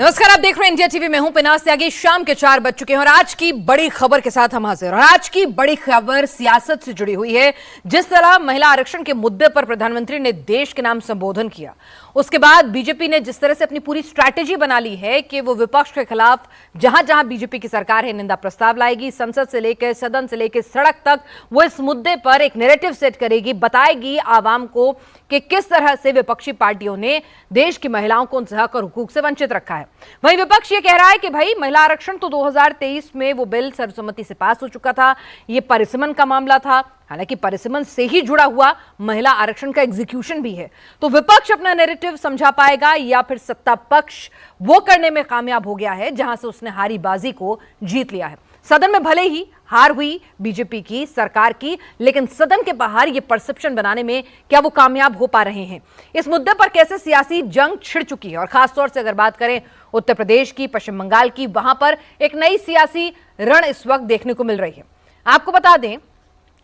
नमस्कार, आप देख रहे हैं इंडिया टीवी। मैं हूं पिनास त्यागी। शाम के 4 बज चुके हैं और आज की बड़ी खबर के साथ हम हाजिर। और आज की बड़ी खबर सियासत से जुड़ी हुई है। जिस तरह महिला आरक्षण के मुद्दे पर प्रधानमंत्री ने देश के नाम संबोधन किया, उसके बाद बीजेपी ने जिस तरह से अपनी पूरी स्ट्रैटेजी बना ली है कि वो विपक्ष के खिलाफ जहां जहां बीजेपी की सरकार है निंदा प्रस्ताव लाएगी, संसद से लेकर सदन से लेकर सड़क तक वो इस मुद्दे पर एक नैरेटिव सेट करेगी, बताएगी आवाम को कि किस तरह से विपक्षी पार्टियों ने देश की महिलाओं को उनके हक और हुकूक से वंचित रखा है। वहीं विपक्ष ये कह रहा है कि भाई महिला आरक्षण तो 2023 में वो बिल सर्वसम्मति से पास हो चुका था, ये परिसीमन का मामला था। हालांकि परिसीमन से ही जुड़ा हुआ महिला आरक्षण का एग्जीक्यूशन भी है। तो विपक्ष अपना नैरेटिव समझा पाएगा या फिर सत्ता पक्ष वो करने में कामयाब हो गया है जहां से उसने हारी बाजी को जीत लिया है। सदन में भले ही हार हुई बीजेपी की सरकार की, लेकिन सदन के बाहर ये परसेप्शन बनाने में क्या वो कामयाब हो पा रहे हैं? इस मुद्दे पर कैसे सियासी जंग छिड़ चुकी है। और खासतौर से अगर बात करें उत्तर प्रदेश की, पश्चिम बंगाल की, वहां पर एक नई सियासी रण इस वक्त देखने को मिल रही है। आपको बता दें,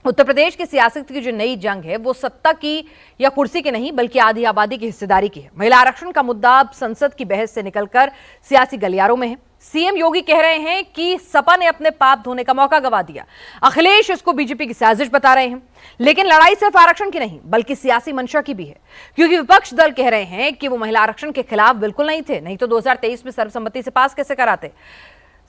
उत्तर प्रदेश की सियासत की जो नई जंग है वो सत्ता की या कुर्सी की नहीं बल्कि आधी आबादी की हिस्सेदारी की है। महिला आरक्षण का मुद्दा अब संसद की बहस से निकलकर सियासी गलियारों में है। सीएम योगी कह रहे हैं कि सपा ने अपने पाप धोने का मौका गंवा दिया। अखिलेश इसको बीजेपी की साजिश बता रहे हैं। लेकिन लड़ाई सिर्फ आरक्षण की नहीं बल्कि सियासी मंशा की भी है, क्योंकि विपक्ष दल कह रहे हैं कि वो महिला आरक्षण के खिलाफ बिल्कुल नहीं थे, नहीं तो 2023 में सर्वसम्मति से पास कैसे कराते।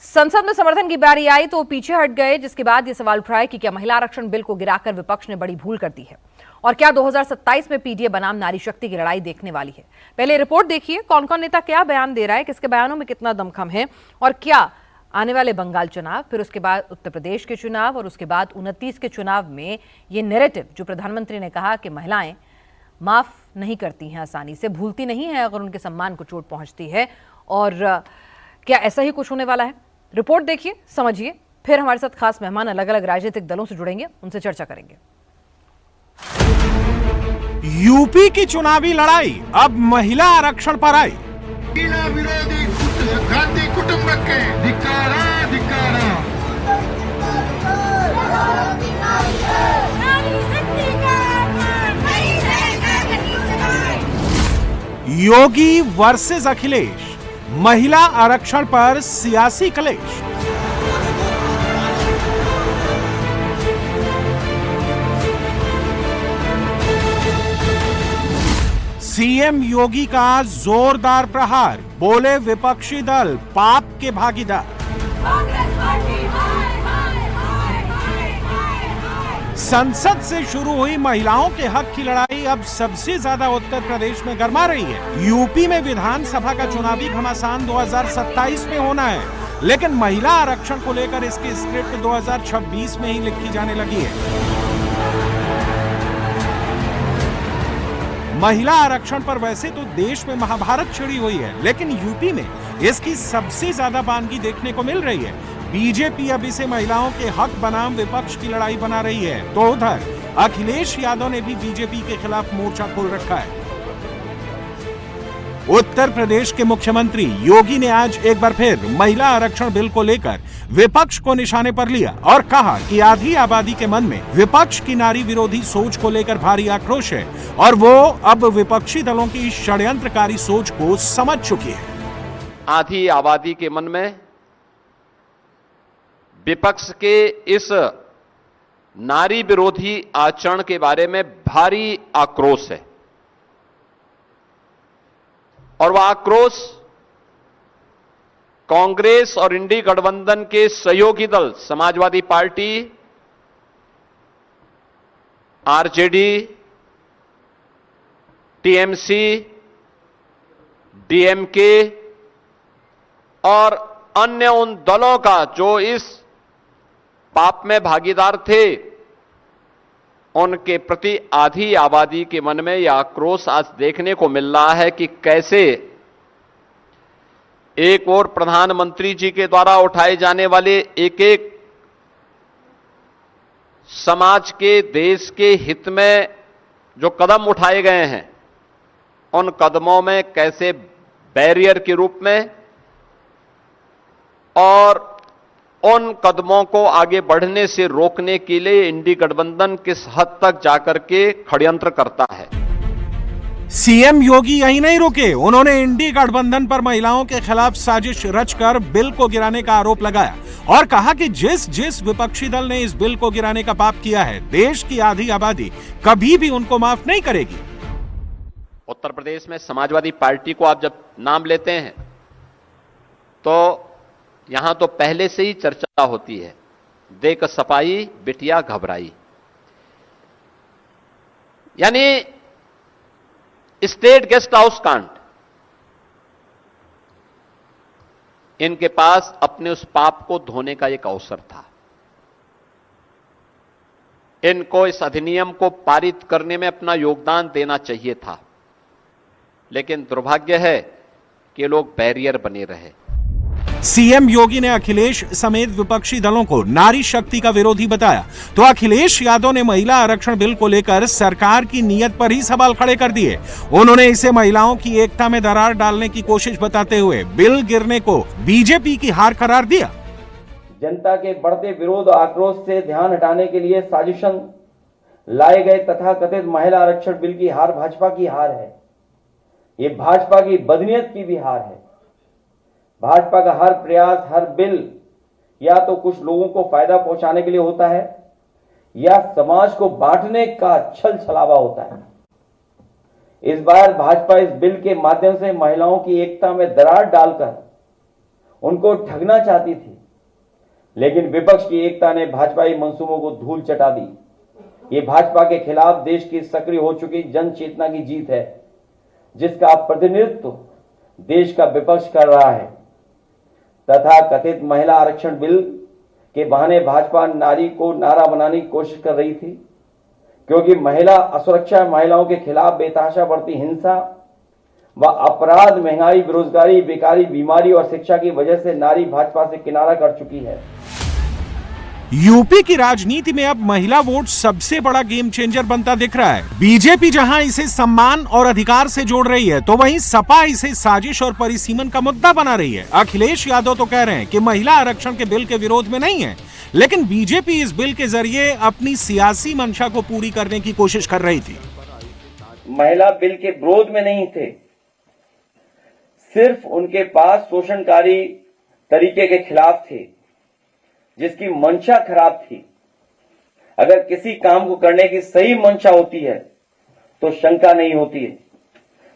संसद में समर्थन की बारी आई तो वो पीछे हट गए, जिसके बाद ये सवाल उठा है कि क्या महिला आरक्षण बिल को गिराकर विपक्ष ने बड़ी भूल कर दी है और क्या 2027 में पीडीए बनाम नारी शक्ति की लड़ाई देखने वाली है। पहले रिपोर्ट देखिए, कौन कौन नेता क्या बयान दे रहा है, किसके बयानों में कितना दमखम है और क्या आने वाले बंगाल चुनाव, फिर उसके बाद उत्तर प्रदेश के चुनाव और उसके बाद 29 के चुनाव में ये नैरेटिव जो प्रधानमंत्री ने कहा कि महिलाएं माफ नहीं करती हैं आसानी से, भूलती नहीं है अगर उनके सम्मान को चोट पहुंचती है, और क्या ऐसा ही कुछ होने वाला है। रिपोर्ट देखिए, समझिए, फिर हमारे साथ खास मेहमान अलग अलग राजनीतिक दलों से जुड़ेंगे, उनसे चर्चा करेंगे। यूपी की चुनावी लड़ाई अब महिला आरक्षण पर आई। विरोधी गांधी कुटुंब के धिक्कारा धिक्कारा। योगी वर्सेस अखिलेश, महिला आरक्षण पर सियासी क्लेश। सीएम योगी का जोरदार प्रहार, बोले विपक्षी दल पाप के भागीदार। संसद से शुरू हुई महिलाओं के हक की लड़ाई अब सबसे ज्यादा उत्तर प्रदेश में गरमा रही है। यूपी में विधानसभा का चुनावी घमासान 2027 में होना है, लेकिन महिला आरक्षण को लेकर इसकी स्क्रिप्ट 2026 में ही लिखी जाने लगी है। महिला आरक्षण पर वैसे तो देश में महाभारत छिड़ी हुई है, लेकिन यूपी में इसकी सबसे ज्यादा बानगी देखने को मिल रही है। बीजेपी अब इसे महिलाओं के हक बनाम विपक्ष की लड़ाई बना रही है, तो उधर अखिलेश यादव ने भी बीजेपी के खिलाफ मोर्चा खोल रखा है। उत्तर प्रदेश के मुख्यमंत्री योगी ने आज एक बार फिर महिला आरक्षण बिल को लेकर विपक्ष को निशाने पर लिया और कहा कि आधी आबादी के मन में विपक्ष की नारी विरोधी सोच को लेकर भारी आक्रोश है और वो अब विपक्षी दलों की षड्यंत्रकारी सोच को समझ चुकी है। आधी आबादी के मन में विपक्ष के इस नारी विरोधी आचरण के बारे में भारी आक्रोश है और वह आक्रोश कांग्रेस और इंडी गठबंधन के सहयोगी दल Samajwadi party, RJD, TMC, DMK और अन्य उन दलों का जो इस पाप में भागीदार थे, उनके प्रति आधी आबादी के मन में यह आक्रोश आज देखने को मिल रहा है कि कैसे एक और प्रधानमंत्री जी के द्वारा उठाए जाने वाले एक एक समाज के, देश के हित में जो कदम उठाए गए हैं, उन कदमों में कैसे बैरियर के रूप में और उन कदमों को आगे बढ़ने से रोकने के लिए इंडी गठबंधन किस हद तक जाकर के षड्यंत्र करता है। सीएम योगी यहीं नहीं रुके, उन्होंने इंडी गठबंधन पर महिलाओं के खिलाफ साजिश रचकर बिल को गिराने का आरोप लगाया और कहा कि जिस विपक्षी दल ने इस बिल को गिराने का पाप किया है, देश की आधी आबादी कभी भी उनको माफ नहीं करेगी। उत्तर प्रदेश में समाजवादी पार्टी को आप जब नाम लेते हैं तो यहां तो पहले से ही चर्चा होती है, देख सपाई बिटिया घबराई। यानी स्टेट गेस्ट हाउस कांड, इनके पास अपने उस पाप को धोने का एक अवसर था। इनको इस अधिनियम को पारित करने में अपना योगदान देना चाहिए था, लेकिन दुर्भाग्य है कि लोग बैरियर बने रहे। सीएम योगी ने अखिलेश समेत विपक्षी दलों को नारी शक्ति का विरोधी बताया तो अखिलेश यादव ने महिला आरक्षण बिल को लेकर सरकार की नीयत पर ही सवाल खड़े कर दिए। उन्होंने इसे महिलाओं की एकता में दरार डालने की कोशिश बताते हुए बिल गिरने को बीजेपी की हार करार दिया। जनता के बढ़ते विरोध और आक्रोश से ध्यान हटाने के लिए साजिशन लाए गए तथाकथित महिला आरक्षण बिल की हार भाजपा की हार है। ये भाजपा की बदनीयत की भी हार है। भाजपा का हर प्रयास, हर बिल या तो कुछ लोगों को फायदा पहुंचाने के लिए होता है या समाज को बांटने का छल छलावा होता है। इस बार भाजपा इस बिल के माध्यम से महिलाओं की एकता में दरार डालकर उनको ठगना चाहती थी, लेकिन विपक्ष की एकता ने भाजपाई मंसूबों को धूल चटा दी। ये भाजपा के खिलाफ देश की सक्रिय हो चुकी जन चेतना की जीत है, जिसका प्रतिनिधित्व देश का विपक्ष कर रहा है। तथा कथित महिला आरक्षण बिल के बहाने भाजपा नारी को नारा बनाने की कोशिश कर रही थी, क्योंकि महिला असुरक्षा, महिलाओं के खिलाफ बेतहाशा बढ़ती हिंसा व अपराध, महंगाई, बेरोजगारी, बेकारी, बीमारी और शिक्षा की वजह से नारी भाजपा से किनारा कर चुकी है। यूपी की राजनीति में अब महिला वोट सबसे बड़ा गेम चेंजर बनता दिख रहा है। बीजेपी जहां इसे सम्मान और अधिकार से जोड़ रही है, तो वहीं सपा इसे साजिश और परिसीमन का मुद्दा बना रही है। अखिलेश यादव तो कह रहे हैं कि महिला आरक्षण के बिल के विरोध में नहीं है, लेकिन बीजेपी इस बिल के जरिए अपनी सियासी मंशा को पूरी करने की कोशिश कर रही थी। महिला बिल के विरोध में नहीं थे, सिर्फ उनके पास शोषणकारी तरीके के खिलाफ थे, जिसकी मंशा खराब थी। अगर किसी काम को करने की सही मंशा होती है तो शंका नहीं होती है।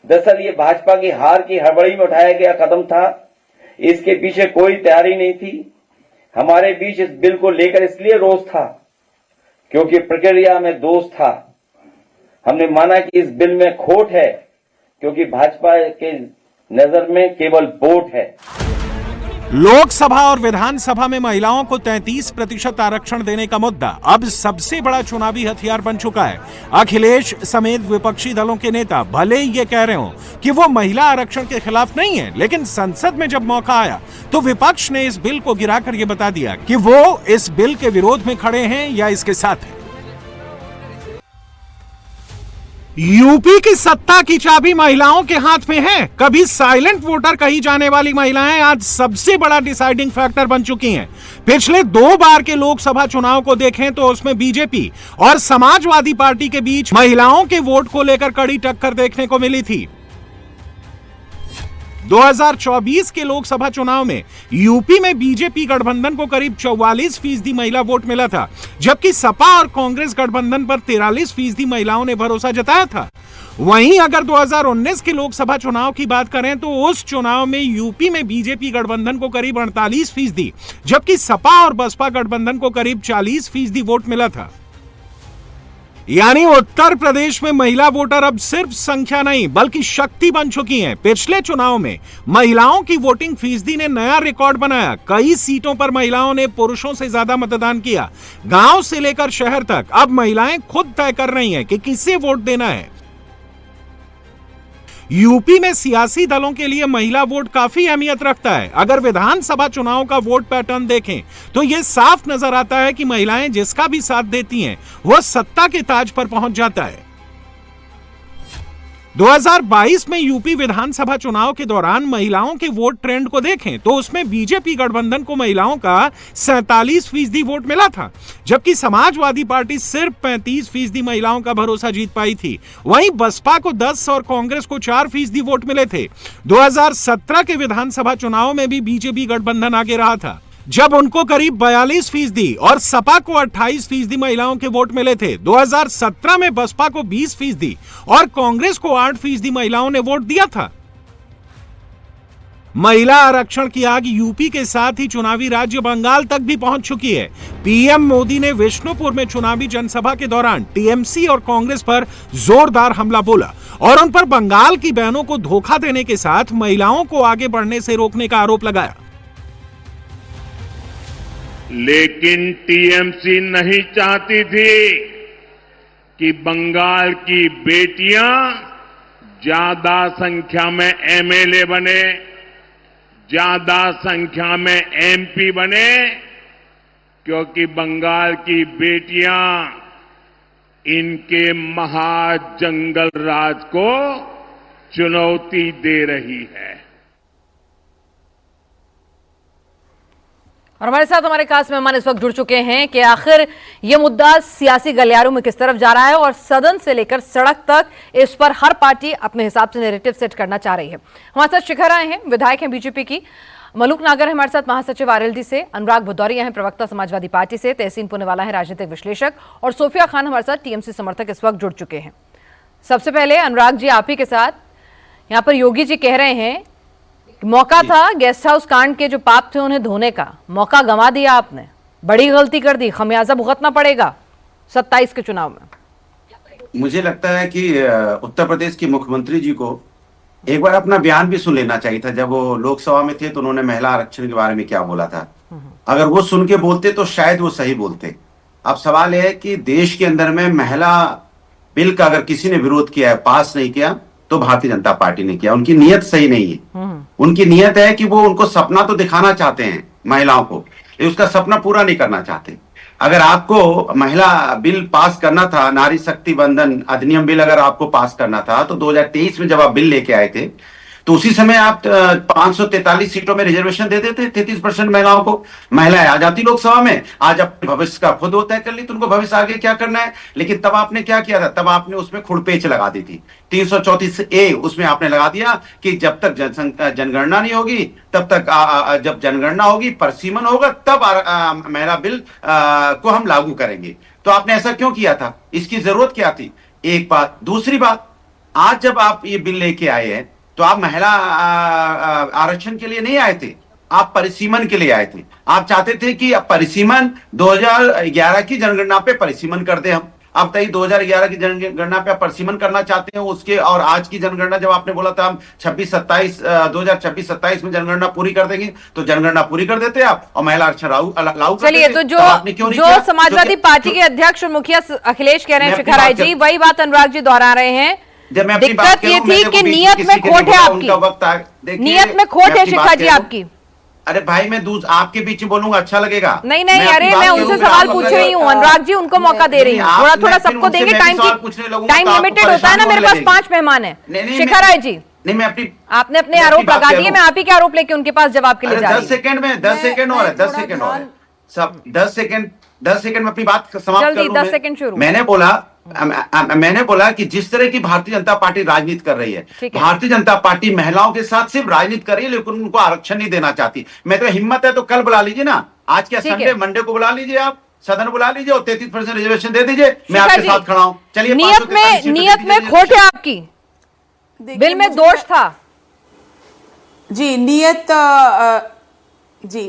दरअसल ये भाजपा की हार की हड़बड़ी में उठाया गया कदम था, इसके पीछे कोई तैयारी नहीं थी। हमारे बीच इस बिल को लेकर इसलिए रोष था क्योंकि प्रक्रिया में दोष था। हमने माना कि इस बिल में खोट है क्योंकि भाजपा के नजर में केवल वोट है। लोकसभा और विधानसभा में महिलाओं को 33% आरक्षण देने का मुद्दा अब सबसे बड़ा चुनावी हथियार बन चुका है। अखिलेश समेत विपक्षी दलों के नेता भले ही ये कह रहे हो कि वो महिला आरक्षण के खिलाफ नहीं है, लेकिन संसद में जब मौका आया तो विपक्ष ने इस बिल को गिराकर ये बता दिया कि वो इस बिल के विरोध में खड़े हैं या इसके साथ हैं। यूपी की सत्ता की चाबी महिलाओं के हाथ में है। कभी साइलेंट वोटर कही जाने वाली महिलाएं आज सबसे बड़ा डिसाइडिंग फैक्टर बन चुकी हैं। पिछले 2 बार के लोकसभा चुनाव को देखें तो उसमें बीजेपी और समाजवादी पार्टी के बीच महिलाओं के वोट को लेकर कड़ी टक्कर देखने को मिली थी। 2024 के लोकसभा चुनाव में यूपी में बीजेपी गठबंधन को करीब 44% महिला वोट मिला था, जबकि सपा और कांग्रेस गठबंधन पर 43% महिलाओं ने भरोसा जताया था। वहीं अगर 2019 के लोकसभा चुनाव की बात करें तो उस चुनाव में यूपी में बीजेपी गठबंधन को करीब 48%, जबकि सपा और बसपा गठबंधन को करीब 40% वोट मिला था। यानी उत्तर प्रदेश में महिला वोटर अब सिर्फ संख्या नहीं बल्कि शक्ति बन चुकी हैं। पिछले चुनाव में महिलाओं की वोटिंग फीसदी ने नया रिकॉर्ड बनाया। कई सीटों पर महिलाओं ने पुरुषों से ज्यादा मतदान किया। गांव से लेकर शहर तक अब महिलाएं खुद तय कर रही हैं कि किसे वोट देना है। यूपी में सियासी दलों के लिए महिला वोट काफी अहमियत रखता है। अगर विधानसभा चुनाव का वोट पैटर्न देखें तो यह साफ नजर आता है कि महिलाएं जिसका भी साथ देती हैं वह सत्ता के ताज पर पहुंच जाता है। 2022 में यूपी विधानसभा चुनाव के दौरान महिलाओं के वोट ट्रेंड को देखें तो उसमें बीजेपी गठबंधन को महिलाओं का 47% वोट मिला था, जबकि समाजवादी पार्टी सिर्फ 35% महिलाओं का भरोसा जीत पाई थी। वहीं बसपा को 10 और कांग्रेस को 4% वोट मिले थे। 2017 के विधानसभा चुनाव में भी बीजेपी गठबंधन आगे रहा था, जब उनको करीब 42% और सपा को 28% महिलाओं के वोट मिले थे। 2017 में बसपा को 20% और कांग्रेस को 8% महिलाओं ने वोट दिया था। महिला आरक्षण की आग यूपी के साथ ही चुनावी राज्य बंगाल तक भी पहुंच चुकी है। पीएम मोदी ने विष्णुपुर में चुनावी जनसभा के दौरान टीएमसी और कांग्रेस पर जोरदार हमला बोला और उन पर बंगाल की बहनों को धोखा देने के साथ महिलाओं को आगे बढ़ने से रोकने का आरोप लगाया। लेकिन टीएमसी नहीं चाहती थी कि बंगाल की बेटियां ज्यादा संख्या में एमएलए बने, ज्यादा संख्या में एमपी बने, क्योंकि बंगाल की बेटियां इनके महाजंगल राज को चुनौती दे रही है। और हमारे साथ हमारे खास मेहमान इस वक्त जुड़ चुके हैं कि आखिर ये मुद्दा सियासी गलियारों में किस तरफ जा रहा है और सदन से लेकर सड़क तक इस पर हर पार्टी अपने हिसाब से नैरेटिव सेट करना चाह रही है। हमारे साथ शिखर आए हैं, विधायक हैं बीजेपी की, मलूक नागर है हमारे साथ महासचिव आरएलडी से, अनुराग भदौरिया हैं प्रवक्ता समाजवादी पार्टी से, तहसीन पुनेवाला है राजनीतिक विश्लेषक और सोफिया खान हमारे साथ टीएमसी समर्थक इस वक्त जुड़ चुके हैं। सबसे पहले अनुराग जी आप ही के साथ, यहाँ पर योगी जी कह रहे हैं मौका था गेस्ट हाउस कांड के जो पाप थे उन्हें धोने का, मौका गंवा दिया आपने, बड़ी गलती कर दी, खमियाजा भुगतना पड़ेगा 27 के चुनाव में। मुझे लगता है कि उत्तर प्रदेश के मुख्यमंत्री जी को एक बार अपना बयान भी सुन लेना चाहिए था। जब वो लोकसभा में थे तो उन्होंने महिला आरक्षण के बारे में क्या बोला था, अगर वो सुन के बोलते तो शायद वो सही बोलते। अब सवाल है कि देश के अंदर में महिला बिल का अगर किसी ने विरोध किया है, पास नहीं किया, तो भारतीय जनता पार्टी ने किया। उनकी नीयत सही नहीं है। उनकी नीयत है कि वो उनको सपना तो दिखाना चाहते हैं महिलाओं को, उसका सपना पूरा नहीं करना चाहते। अगर आपको महिला बिल पास करना था, नारी शक्ति बंधन अधिनियम बिल अगर आपको पास करना था, तो 2023 में जब आप बिल लेके आए थे तो उसी समय आप 543 सीटों में रिजर्वेशन दे देते, 33% महिलाओं को, महिलाएं आ जाती लोकसभा में। आज अपने भविष्य का खुद होता है कर ली, तो उनको भविष्य आगे क्या करना है। लेकिन तब आपने क्या किया था, तब आपने उसमें खुड़पेच लगा दी थी। 334A उसमें आपने लगा दिया कि जब तक जनगणना नहीं होगी तब तक जब जनगणना होगी, परिसीमन होगा, तब महिला बिल को हम लागू करेंगे। तो आपने ऐसा क्यों किया था, इसकी जरूरत क्या थी, एक बात। दूसरी बात, आज जब आप ये बिल लेके आए हैं तो आप महिला आरक्षण के लिए नहीं आए थे, आप परिसीमन के लिए आए थे। आप चाहते थे कि परिसीमन 2011 की जनगणना पे परिसीमन कर दे हम। अब तक 2011 की जनगणना पे आप परिसीमन करना चाहते हैं उसके, और आज की जनगणना जब आपने बोला था हम 2026-27 में जनगणना पूरी कर देंगे, तो जनगणना पूरी कर देते आप और महिला आरक्षण लागू कर चलिए, देते। तो जो समाजवादी पार्टी के अध्यक्ष और मुखिया अखिलेश कह रहे हैं शिखर राय जी, वही बात अनुराग जी दोहरा रहे हैं। दिक्कत ये थी कि नियत में खोट है आपकी, नियत में खोट है शिखा जी आपकी। अरे भाई मैं आपके बीच में बोलूंगा अच्छा लगेगा? नहीं, अरे मैं उनसे सवाल पूछ रही हूँ, अनुराग जी उनको मौका दे रही हूँ, थोड़ा सबको देंगे, टाइम लिमिटेड होता है ना, मेरे पास 5 मेहमान है। शिखा राय जी, नहीं मैं अपनी, आपने अपने आरोप लगा दिए, मैं आप ही के आरोप लेके उनके पास जवाब के लिए जा रही हूं। 10 सेकंड में 10 सेकंड और है, 10 सेकंड और है सब, 10 सेकंड में अपनी बात समाप्त कर लूं। 10 सेकंड शुरू। मैंने बोला कि जिस तरह की भारतीय जनता पार्टी राजनीति कर रही है, भारतीय जनता पार्टी महिलाओं के साथ सिर्फ राजनीति कर रही है, लेकिन उनको आरक्षण नहीं देना चाहती। मैं तो हिम्मत है तो कल बुला लीजिए ना, आज क्या संडे, मंडे को बुला लीजिए, आप सदन बुला लीजिए और 33% रिजर्वेशन दे दीजिए, मैं आपके साथ खड़ा हूं। चलिए, नियत में खोट है आपकी, बिल में दोष था जी।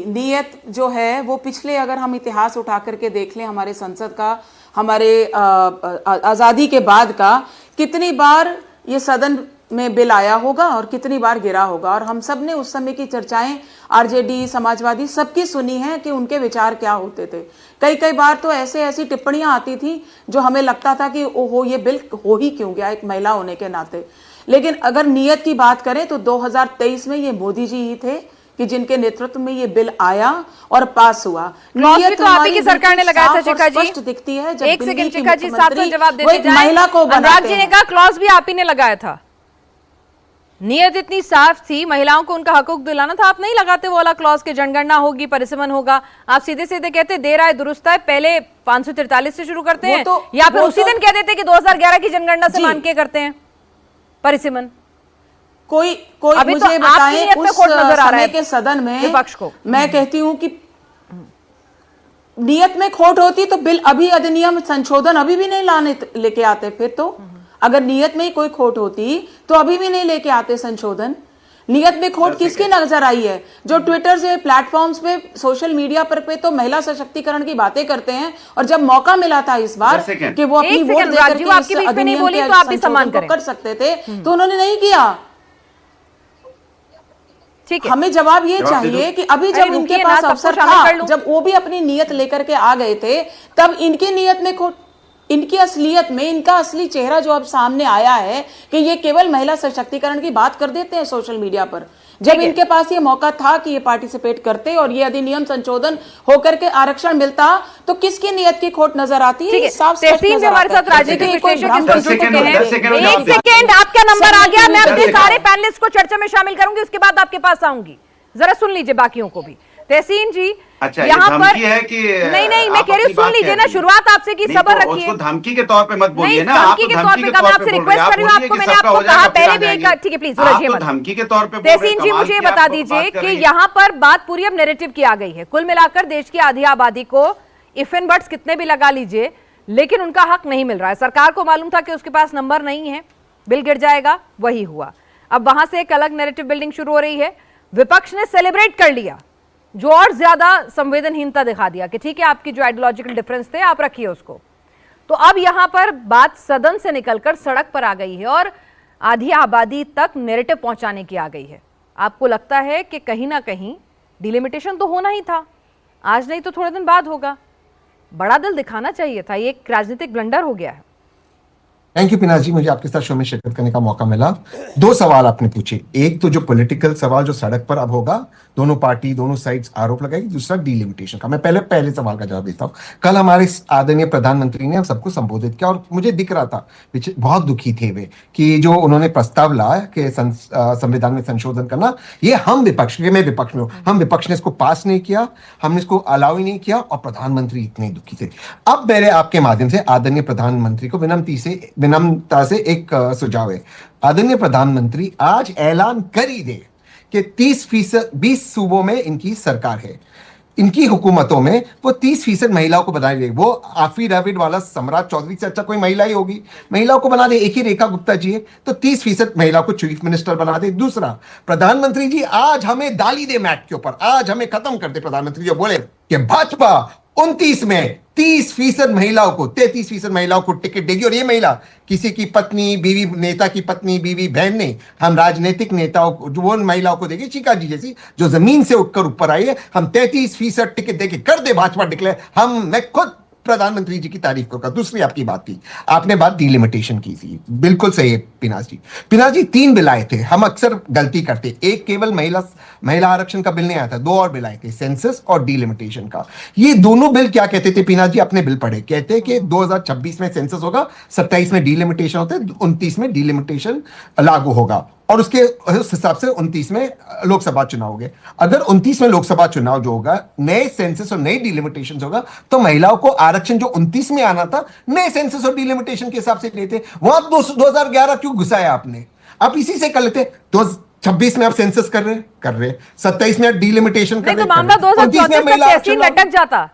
नियत जो है वो पिछले, अगर हम इतिहास उठा करके देख लें हमारे संसद का, हमारे आज़ादी के बाद का, कितनी बार ये सदन में बिल आया होगा और कितनी बार गिरा होगा। और हम सब ने उस समय की चर्चाएं आरजेडी, समाजवादी सबकी सुनी है कि उनके विचार क्या होते थे। कई बार तो ऐसी टिप्पणियां आती थी जो हमें लगता था कि ओहो ये बिल हो ही क्यों गया, एक महिला होने के नाते। लेकिन अगर नियत की बात करें तो 2023 में ये मोदी जी ही थे कि जिनके नेतृत्व में ये बिल आया और पास हुआ। नियत तो आप ही की सरकार ने लगाया था शिखा जी, स्पष्ट दिखती है। जब एक सेकंड शिखा जी, साथ साथ जवाब देते जाएं। महिला को अनुराग जी ने कहा क्लॉज भी आप ही ने लगाया था। नियत इतनी साफ थी, महिलाओं को उनका हकूक दिलाना था, आप नहीं लगाते वो वाला क्लॉज के जनगणना होगी, परिसीमन होगा। आप सीधे सीधे कहते दे रहा है, दुरुस्त है, पहले 543 से शुरू करते हैं या फिर उसी दिन कह देते कि 2011 की जनगणना से मान के करते हैं परिसीमन। कोई अभी तो मुझे बताएं आपकी उस खोट नजर आ रहा है समय के सदन में विपक्ष को। मैं कहती हूं कि नियत में खोट होती तो बिल अभी अधिनियम संशोधन अभी भी नहीं लाने लेके आते। फिर तो अगर नियत में ही कोई खोट होती तो अभी भी नहीं लेके आते संशोधन। नियत में खोट किसकी नजर आई है? जो ट्विटर से प्लेटफॉर्म्स पे सोशल मीडिया पर पे तो महिला सशक्तिकरण की बातें करते हैं, और जब मौका मिला था इस बार कि वो अपनी वोट देकर के इस अधिनियम के संशोधन को कर सकते थे तो उन्होंने नहीं किया। ठीक है, हमें जवाब ये चाहिए कि अभी जब इनके पास अवसर था, जब वो भी अपनी नियत लेकर के आ गए थे, तब इनकी नियत में खोट, इनकी असलियत में इनका असली चेहरा जो अब सामने आया है कि ये केवल महिला सशक्तिकरण की बात कर देते हैं सोशल मीडिया पर। जब इनके पास ये मौका था कि ये पार्टिसिपेट करते और ये अधिनियम संशोधन होकर के आरक्षण मिलता, तो किसकी नियत की खोट नजर आती है? साफ तहसीन भी हमारे साथ राजनीतिक विश्लेषक एक सेकेंड, आपका नंबर आ गया। मैं अपने सारे पैनलिस्ट को चर्चा में शामिल करूंगी, उसके बाद आपके पास आऊंगी। जरा सुन लीजिए बाकियों को भी। तहसीन जी, अच्छा, यहाँ पर है कि नहीं मैं कह रही हूँ, सुन लीजिए ना, शुरुआत आपसे की, सबर रखिए। उसको धमकी के तौर पे मत बोलिए ना, आप धमकी के तौर पे मैं आपसे रिक्वेस्ट कर रही हूँ, आपको मैंने आपको कहा पहले भी एक, ठीक है प्लीज उलझिए मत। धमकी के तौर पे तहसीन जी, मुझे बता दीजिए कि यहाँ पर बात पूरी अब नैरेटिव की आ गई है। कुल मिलाकर देश की आधी आबादी को इफ एंड बट्स कितने भी लगा लीजिए, लेकिन उनका हक नहीं मिल रहा है। सरकार को मालूम था कि उसके पास नंबर नहीं है, बिल गिर जाएगा, वही हुआ। अब वहां से एक अलग नैरेटिव बिल्डिंग शुरू हो रही है। विपक्ष ने सेलिब्रेट कर लिया, जो और ज्यादा संवेदनहीनता दिखा दिया कि ठीक है, आपकी जो आइडियोलॉजिकल डिफरेंस थे आप रखिए उसको। तो अब यहां पर बात सदन से निकलकर सड़क पर आ गई है और आधी आबादी तक नैरेटिव पहुंचाने की आ गई है। आपको लगता है कि कहीं ना कहीं डिलिमिटेशन तो होना ही था, आज नहीं तो थोड़े दिन बाद होगा? बड़ा दिल दिखाना चाहिए था, ये एक राजनीतिक ब्लंडर हो गया है। थैंक यू पिनाज जी, मुझे आपके साथ शो में शिरकत करने का मौका मिला। दो सवाल आपने पूछे, एक तो जो पॉलिटिकल सवाल जो सड़क पर अब होगा, दोनों पार्टी दोनों साइड्स आरोप लगाएगी, दूसरा डिलिमिटेशन का। मैं पहले सवाल का जवाब देता हूँ। कल हमारे आदरणीय प्रधानमंत्री ने हम सबको संबोधित किया और मुझे दिख रहा था, बहुत दुखी थे वे कि जो उन्होंने प्रस्ताव लाया कि संविधान में संशोधन करना, ये हम विपक्ष, मैं विपक्ष में हूँ, हम विपक्ष ने इसको पास नहीं किया, हमने इसको अलाउ ही नहीं किया और प्रधानमंत्री इतने दुखी थे। अब मेरे आपके माध्यम से आदरणीय प्रधानमंत्री को विनम्रता से एक सुझाव है। आदरणीय प्रधानमंत्री आज ऐलान कर ही दे कि 30%, 20 सूबों में इनकी सरकार है, इनकी हुकूमतों में वो 30% महिलाओं को बना दे। वो एफिडेविट वाला सम्राट चौधरी से अच्छा कोई महिला ही होगी, महिलाओं को बना दे। एक ही रेखा गुप्ता जी है, तो 30% महिलाओं को चीफ मिनिस्टर बना दे। दूसरा, प्रधानमंत्री जी आज हमें डाली दे मैट के ऊपर, आज हमें खत्म कर दे। प्रधानमंत्री जी बोले कि भाजपा 29 में 30% महिलाओं को, 33% महिलाओं को टिकट देगी, और ये महिला किसी की पत्नी, बीवी, नेता की पत्नी, बीवी, बहन नहीं, हम राजनीतिक नेताओं को, जो वो महिलाओं को देगी, चिका जी जैसी जो जमीन से उठकर ऊपर आई है। हम 33% टिकट देके कर दे भाजपा डिक्लेयर। मैं खुद प्रधानमंत्री जी की तारीफ करूंगा। दूसरी आपकी बात थी, आपने बात डिलिमिटेशन की थी, बिल्कुल सही है पिनाज जी 3 बिल आए थे। हम अक्सर गलती करते, एक केवल महिला आरक्षण का बिल नहीं आया था, 2 और बिल आए थे, सेंसस और डिलिमिटेशन का। ये दोनों बिल क्या कहते थे पिनाज जी, अपने बिल पढ़े, कहते कि 2026 में सेंसस होगा, 27 में डिलिमिटेशन होते, 29 में डिलिमिटेशन लागू होगा, और उसके उस हिसाब से 29 में लोकसभा चुनाव होंगे। अगर 29 में लोकसभा चुनाव जो होगा, नए सेंसस और नई डिलिमिटेशन होगा, तो महिलाओं को आरक्षण जो 29 में आना था, नए सेंसस और डिलिमिटेशन के हिसाब से लेते। वहां 2011 क्यों घुसाया आपने? आप इसी से कर लेते। 26 में आप सेंसस कर रहे 27 में डिलिमिटेशन कर रहे, तो मामला 2034 तक लटक जाता,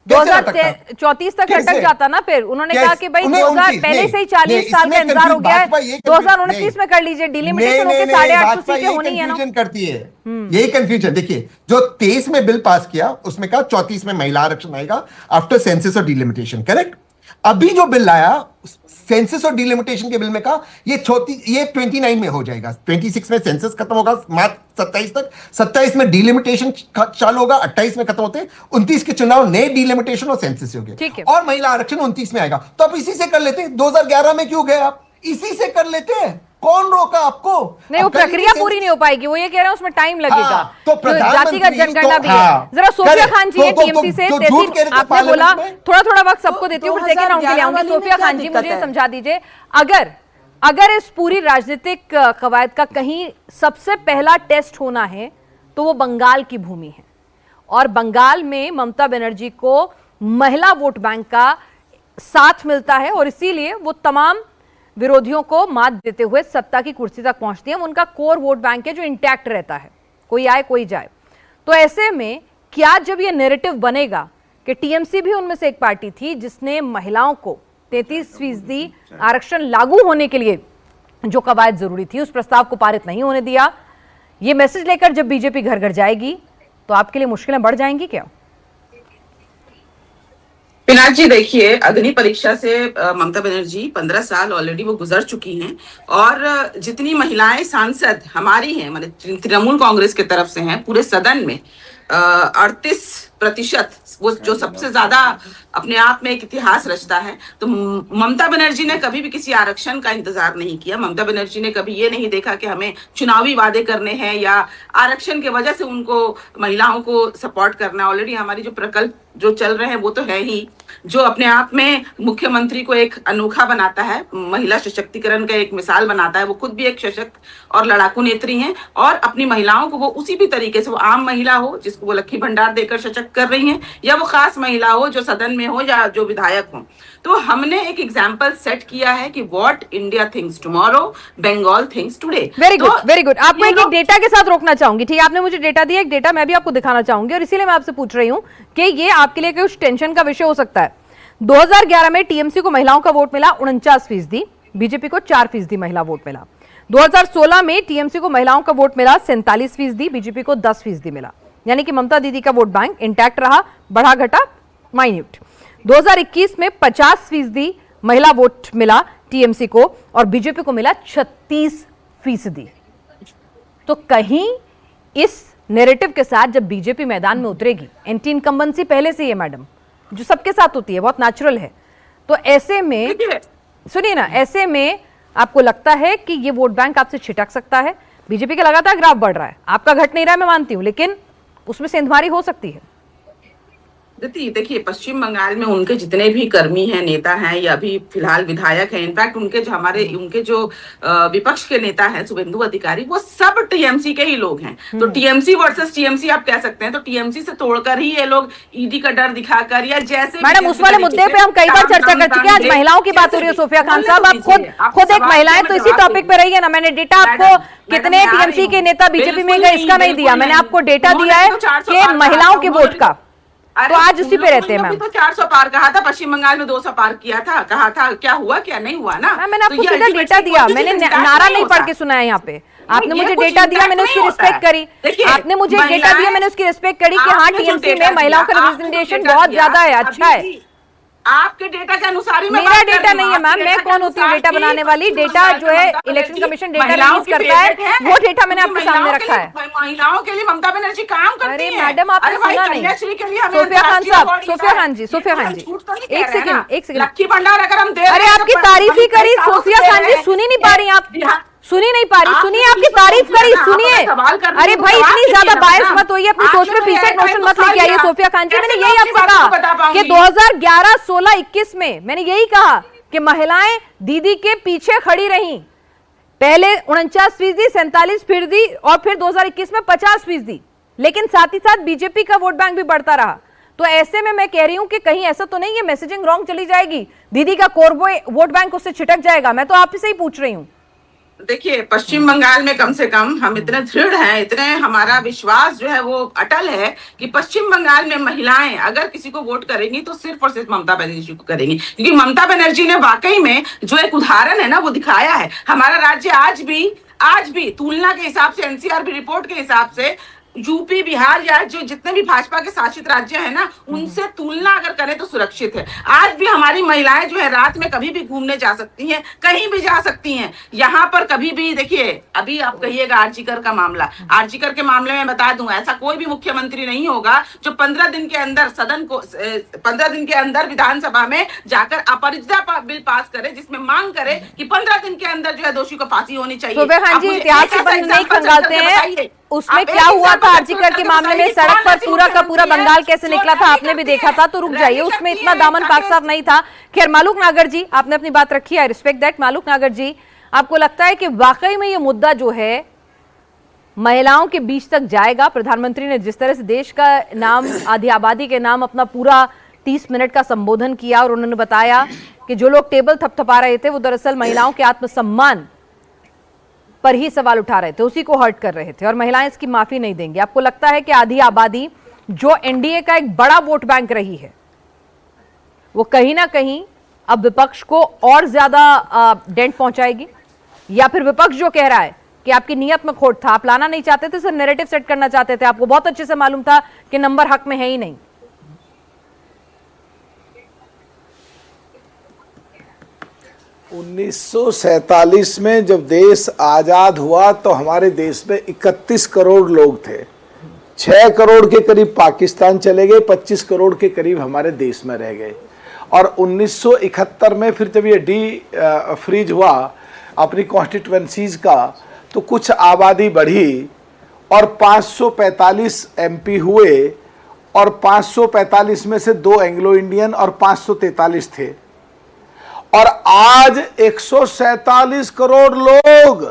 2034 तक लटक जाता ना। फिर उन्होंने कहा कि भाई 2000 पहले से ही 40 साल का इंतजार हो गया है, 2029 में कर लीजिए, डिलिमिटेशन होकर 850 सीटें होनी है ना। करती है यही कंफ्यूजन। देखिए, जो 23 में बिल पास किया उसमें कहा 34 में महिला आरक्षण आएगा आफ्टर सेंसस और डिलिमिटेशन, करेक्ट। अभी जो बिल लाया सेंसस और डिलिमिटेशन के बिल में कहा ये 29 में हो जाएगा, 26 में सेंसस खत्म होगा मार्च 27 तक, 27 में डिलिमिटेशन चालू होगा, 28 में खत्म होते, 29 के चुनाव नए डिलिमिटेशन और सेंसस हो गए, और महिला आरक्षण 29 में आएगा। तो आप इसी से कर लेते, 2011 में क्यों गए आप? इसी से कर लेते हैं, कौन रोका आपको? नहीं, वो प्रक्रिया पूरी नहीं हो पाएगी, वो ये कह रहे हैं उसमें टाइम लगेगा। तो जातिगत जनगणना भी है। जरा सोफिया खान जी है टीएमसी से, आपने बोला थोड़ा वक्त सबको देती हूँ, सेकंड राउंड के लिए आऊंगी। सोफिया खान जी, मुझे समझा दीजिए, अगर इस पूरी राजनीतिक कवायद का कहीं सबसे पहला टेस्ट होना है तो वो बंगाल की भूमि है, और बंगाल में ममता बनर्जी को महिला वोट बैंक का साथ मिलता है और इसीलिए वो तमाम विरोधियों को मात देते हुए सत्ता की कुर्सी तक पहुंचती है। उनका कोर वोट बैंक है जो इंटैक्ट रहता है, कोई आए कोई जाए। तो ऐसे में क्या जब ये नैरेटिव बनेगा कि टीएमसी भी उनमें से एक पार्टी थी जिसने महिलाओं को 33% आरक्षण लागू होने के लिए जो कवायद जरूरी थी उस प्रस्ताव को पारित नहीं होने दिया, ये मैसेज लेकर जब बीजेपी घर घर जाएगी तो आपके लिए मुश्किलें बढ़ जाएंगी क्या? पिनाक जी देखिए, अग्नि परीक्षा से ममता बनर्जी 15 साल ऑलरेडी वो गुजर चुकी हैं, और जितनी महिलाएं सांसद हमारी हैं, मतलब तृणमूल कांग्रेस की तरफ से हैं, पूरे सदन में 38% वो जो सबसे ज्यादा अपने आप में एक इतिहास रचता है। तो ममता बनर्जी ने कभी भी किसी आरक्षण का इंतजार नहीं किया। ममता बनर्जी ने कभी ये नहीं देखा कि हमें चुनावी वादे करने हैं या आरक्षण की वजह से उनको महिलाओं को सपोर्ट करना। ऑलरेडी हमारी जो प्रकल्प जो चल रहे हैं वो तो है ही, जो अपने आप में मुख्यमंत्री को एक अनोखा बनाता है, महिला सशक्तिकरण का एक मिसाल बनाता है। वो खुद भी एक सशक्त और लड़ाकू नेत्री हैं, और अपनी महिलाओं को वो उसी भी तरीके से, वो आम महिला हो जिसको वो लक्की भंडार देकर सशक्त कर रही हैं, या वो खास महिला हो जो सदन में हो या जो विधायक हो। तो हमने एक एग्जाम्पल सेट किया है कि what India thinks tomorrow, Bengal thinks today. Very good, very good. आपको एक डेटा के साथ रोकना चाहूंगी, ठीक है? आपने मुझे डेटा दिया, एक डेटा मैं भी आपको दिखाना चाहूंगी, और इसीलिए मैं आपसे पूछ रही हूं कि ये आपके लिए कुछ टेंशन का विषय हो सकता है। 2011 में टीएमसी को महिलाओं का वोट मिला 49%, बीजेपी को 4% महिला वोट मिला। 2016 में टीएमसी को महिलाओं का वोट मिला 47%, बीजेपी को 10% मिला। यानी कि ममता दीदी का वोट बैंक इंटैक्ट रहा, बढ़ा घटा माइन्यूट। 2021 में 50% महिला वोट मिला टीएमसी को, और बीजेपी को मिला 36%। तो कहीं इस नैरेटिव के साथ जब बीजेपी मैदान में उतरेगी, एंटी इनकम्बेंसी पहले से ही है मैडम, जो सबके साथ होती है, बहुत नेचुरल है। तो ऐसे में सुनिए ना, ऐसे में आपको लगता है कि ये वोट बैंक आपसे छिटक सकता है? बीजेपी का लगातार ग्राफ बढ़ रहा है, आपका घट नहीं रहा है, मैं मानती हूं, लेकिन उसमें सेंधमारी हो सकती है। देखिए, पश्चिम बंगाल में उनके जितने भी कर्मी हैं, नेता हैं, या अभी फिलहाल विधायक हैं, इनफैक्ट उनके जो विपक्ष के नेता हैं शुभेंदु अधिकारी, वो सब टीएमसी के ही लोग हैं। तो टीएमसी वर्सेस टीएमसी आप कह सकते हैं। तो टीएमसी से तोड़कर ही ये लोग ईडी का डर दिखाकर, या जैसे मैडम उस वाले मुद्दे पे हम कई बार चर्चा कर चुके हैं। आज महिलाओं की बात हो रही है। सोफिया खान साहब, आप खुद एक महिला है, तो इसी टॉपिक पे रहिए ना। मैंने डेटा आपको कितने टीएमसी के नेता बीजेपी में गए इसका नहीं दिया, मैंने आपको डेटा दिया है कि महिलाओं के वोट का। तो आज उसी पे रहते हैं मैम। तो 400 पार कहा था, पश्चिम बंगाल में 200 पार किया था, कहा था, क्या हुआ क्या नहीं हुआ ना। मैंने आपको सीधा डेटा दिया, मैंने नारा नहीं पढ़ के सुना है यहाँ पे। आपने मुझे डेटा दिया, मैंने उसकी रिस्पेक्ट करी। आपने मुझे डेटा दिया, मैंने उसकी रिस्पेक्ट करी कि हाँ टीएमसी में महिलाओं का रिप्रेजेंटेशन बहुत ज्यादा है, अच्छा है। आपके डेटा के अनुसार ही मेरा डेटा नहीं है मैम, मैं कौन होती हूँ डेटा बनाने वाली? डेटा जो है इलेक्शन कमीशन डेटा रिलीज करता है, वो डेटा मैंने आपके सामने रखा है। महिलाओं के लिए ममता बनर्जी काम करती है। अरे मैडम, आपने सुना नहीं। सोफिया खान साहब, सोफिया खान जी, एक सेकंड। लक्की भंडार अगर हम दे, अरे आपकी तारीफ ही करी सोफिया खान जी, सुनी नहीं पा रही आप? सुनी नहीं पा रही? सुनिए, आपकी तारीफ करी, सुनिए। अरे भाई, इतनी ज्यादा बायस मत होइए, अपनी सोच में पीछे नोशन मत लेके आइए। सोफिया खान जी, मैंने यही आपसे कहा कि 2011, 16, 21 में मैंने यही कहा कि महिलाएं दीदी के पीछे खड़ी रहीं। पहले 49%, 47%, और फिर 2021 में 50%। लेकिन साथ ही साथ बीजेपी का वोट बैंक भी बढ़ता रहा। तो ऐसे में मैं कह रही हूं कि कहीं ऐसा तो नहीं है मैसेजिंग रॉन्ग चली जाएगी, दीदी का कोर वोट बैंक उससे छिटक जाएगा? मैं तो आप से ही पूछ रही हूं। देखिए, पश्चिम बंगाल में कम से कम हम इतने दृढ़ हैं, इतने हमारा विश्वास जो है वो अटल है कि पश्चिम बंगाल में महिलाएं अगर किसी को वोट करेंगी तो सिर्फ और सिर्फ ममता बनर्जी को करेंगी, क्योंकि ममता बनर्जी ने वाकई में जो एक उदाहरण है ना वो दिखाया है। हमारा राज्य आज भी तुलना के हिसाब से, एनसीआर रिपोर्ट के हिसाब से, यूपी, बिहार या जो जितने भी भाजपा के शासित राज्य है ना, उनसे तुलना अगर करें तो सुरक्षित है। आज भी हमारी महिलाएं जो है रात में कभी भी घूमने जा सकती हैं, कहीं भी जा सकती हैं। यहाँ पर कभी भी, देखिए, अभी आप कहिएगा आरजीकर का मामला, आरजीकर के मामले में बता दूं, ऐसा कोई भी मुख्यमंत्री नहीं होगा जो 15 दिन के अंदर 15 दिन के अंदर विधानसभा में जाकर अपराजिता बिल पास करे, जिसमें मांग करे कि 15 दिन के अंदर जो है दोषी को फांसी होनी चाहिए। इतिहास के बंद नहीं खंगालते हैं। उसमें क्या हुआ था आरजीकर के मामले में? सड़क पर पूरा का पूरा बंगाल कैसे निकला था आपने भी देखा था। तो रुक जाइए, उसमें इतना दामन पाक साफ नहीं था। खैर, मालूक नागर जी, आपने अपनी बात रखी, आई रिस्पेक्ट दैट। मालूक नागर जी, आपको लगता है कि वाकई में ये मुद्दा जो है महिलाओं के बीच तक जाएगा? प्रधानमंत्री ने जिस तरह से देश का नाम, आधी आबादी के नाम अपना पूरा 30 मिनट का संबोधन किया और उन्होंने बताया कि जो लोग टेबल थपथपा रहे थे वो दरअसल महिलाओं के आत्मसम्मान पर ही सवाल उठा रहे थे, उसी को हर्ट कर रहे थे, और महिलाएं इसकी माफी नहीं देंगी। आपको लगता है कि आधी आबादी जो एनडीए का एक बड़ा वोट बैंक रही है, वो कहीं ना कहीं अब विपक्ष को और ज्यादा डेंट पहुंचाएगी? या फिर विपक्ष जो कह रहा है कि आपकी नीयत में खोट था, आप लाना नहीं चाहते थे, सिर्फ नैरेटिव सेट करना चाहते थे, आपको बहुत अच्छे से मालूम था कि नंबर हक में है ही नहीं? 1947 में जब देश आजाद हुआ तो हमारे देश में 31 करोड़ लोग थे। 6 करोड़ के करीब पाकिस्तान चले गए, 25 करोड़ के करीब हमारे देश में रह गए। और 1971 में फिर जब ये फ्रीज हुआ अपनी कॉन्स्टिट्यूएंसीज का, तो कुछ आबादी बढ़ी और 545 एमपी हुए, और 545 में से 2 एंग्लो इंडियन और 543 थे। और आज 147 करोड़ लोग,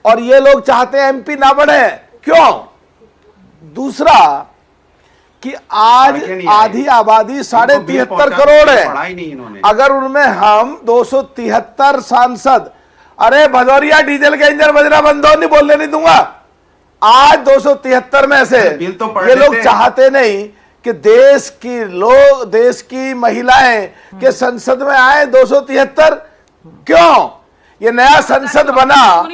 और ये लोग चाहते हैं एमपी ना बढ़े। क्यों? दूसरा कि आज आधी आबादी 73.5 करोड़ है। अगर उनमें हम 273 सांसद, अरे भदौरिया डीजल के इंजन बजना बंद हो, नहीं बोलने नहीं दूंगा। आज 273 में से ये लोग चाहते नहीं कि देश की महिलाएं के संसद में आए 273। क्यों? ये नया संसद बना,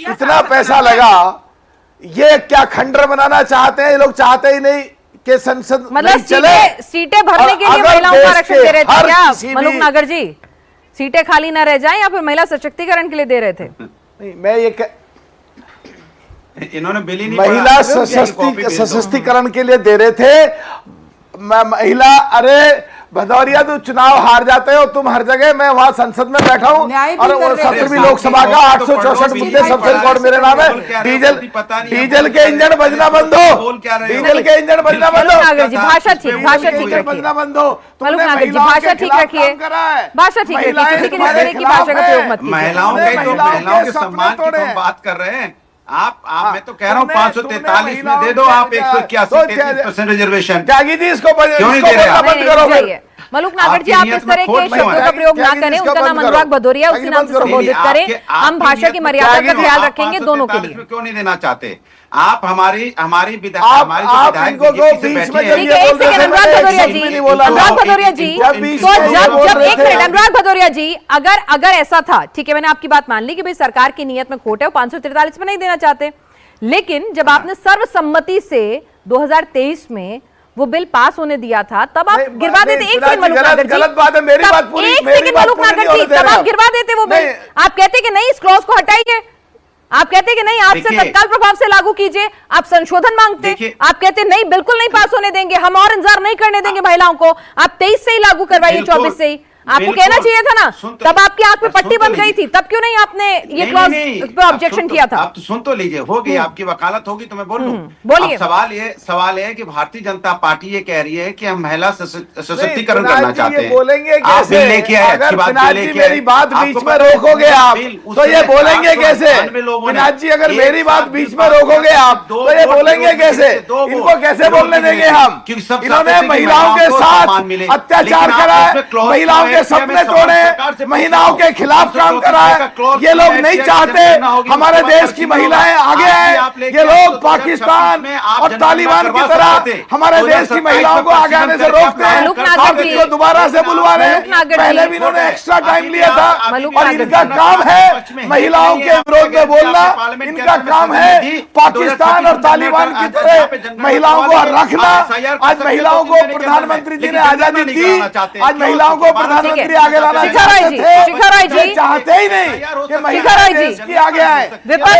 इतना पैसा लगा, ये क्या खंडर बनाना चाहते हैं? ये लोग चाहते ही नहीं कि संसद मतलब चले। सीटें भरने के लिए महिलाओं का आरक्षण दे रहे थे क्या मलूक नागर जी? सीटें खाली ना रह जाएं, या फिर महिला सशक्तिकरण के लिए दे रहे थे? नहीं, मैं ये इन्होंने बिल ही नहीं महिला सशक्तिकरण के लिए दे रहे थे। महिला, अरे भदौरिया तो चुनाव हार जाते हो तुम हर जगह, मैं वहां संसद में बैठा हूं और 17वीं लोकसभा का 864 मुद्दे सबसे रिकॉर्ड मेरे नाम है। डीजल के इंजन बजना बंद हो, डीजल के इंजन बजना बंद हो। नागर जी भाषा ठीक रखिए, बजना बंद हो। मलूक नागर जी भाषा ठीक रखिए, भाषा ठीक रखिए, किसी की तरह की भाषा का प्रयोग मत कीजिए। महिलाओं के सम्मान की तो बात कर रहे हैं आप। मैं तो कह रहा हूँ 543 में दे दो आप 181 रिजर्वेशन। त्यागी जी इसको क्यों नहीं दे रहे आप? बंद करोगे? मलूक नागर जी आप इस तरह के शब्दों का प्रयोग ना करें, उनका नाम अनुराग भदौरिया, उसी नाम से संबोधित करें। हम भाषा की मर्यादा का ख्याल रखेंगे दोनों के लिए। क्यों नहीं देना चाहते आप? हमारी ठीक है, एक सेकंड अनुराग भदौरिया जी, अनुराग भदौरिया जी, तो जब एक मिनट अनुराग भदौरिया जी, अगर ऐसा था, ठीक है, मैंने आपकी बात मान ली कि भाई सरकार की नीयत में खोट है, 543 में नहीं देना चाहते, लेकिन जब आपने सर्वसम्मति से 2023 में वो बिल पास होने दिया था, तब आप गिरवा देते। एक सेकंड मलूक नागर जी, गलत बात है, मेरी बात पूरी, एक सेकंड मलूक नागर जी, तब आप गिरवा देते वो बिल। आप कहते कि नहीं इस क्लॉज को हटाइए, आप कहते कि नहीं आपसे तत्काल प्रभाव से लागू कीजिए, आप संशोधन मांगते, आप कहते नहीं बिल्कुल नहीं पास होने देंगे, हम और इंतजार नहीं करने देंगे महिलाओं को, आप 23 से ही लागू करवाइए, 24 से ही। आपको कहना चाहिए था ना, तब आपकी आंख में पट्टी बन गई थी, तब क्यों नहीं आपने ये क्लॉज पर ऑब्जेक्शन किया था? आप तो सुन तो लीजिए, होगी आपकी वकालत होगी तो मैं बोल लूं। बोलिए। सवाल है कि भारतीय जनता पार्टी ये कह रही है कि हम महिला सशक्तिकरण करना चाहते हैं। बोलेंगे आप बिल लेके आए, अच्छी बात है, लेके आए। मेरी बात बीच में रोकोगे आप तो ये बोलेंगे कैसे? विनायक जी अगर मेरी बात बीच में रोकोगे आप तो ये बोलेंगे कैसे? इनको कैसे बोलने देंगे हम? इन्होंने महिलाओं के साथ अत्याचार करा है, महिलाओं सपने तोड़े, महिलाओं के खिलाफ काम करा है। ये लोग नहीं चाहते हमारे देश की महिलाएं आगे आए। ये लोग पाकिस्तान और तालिबान की तरह हमारे देश की महिलाओं को आगे आने से रोकते हैं और इनको दोबारा से बुलवा रहे हैं। पहले भी इन्होंने एक्स्ट्रा टाइम लिया था और इनका काम है महिलाओं के विरोध में बोलना। इनका काम है पाकिस्तान और तालिबान की तरह महिलाओं को रखना। आज महिलाओं को प्रधानमंत्री जी ने आजादी दी, आज महिलाओं को प्रधानमंत्री आगे लाना चाहते ही नहीं कि महिलाएं देश की आगे आए,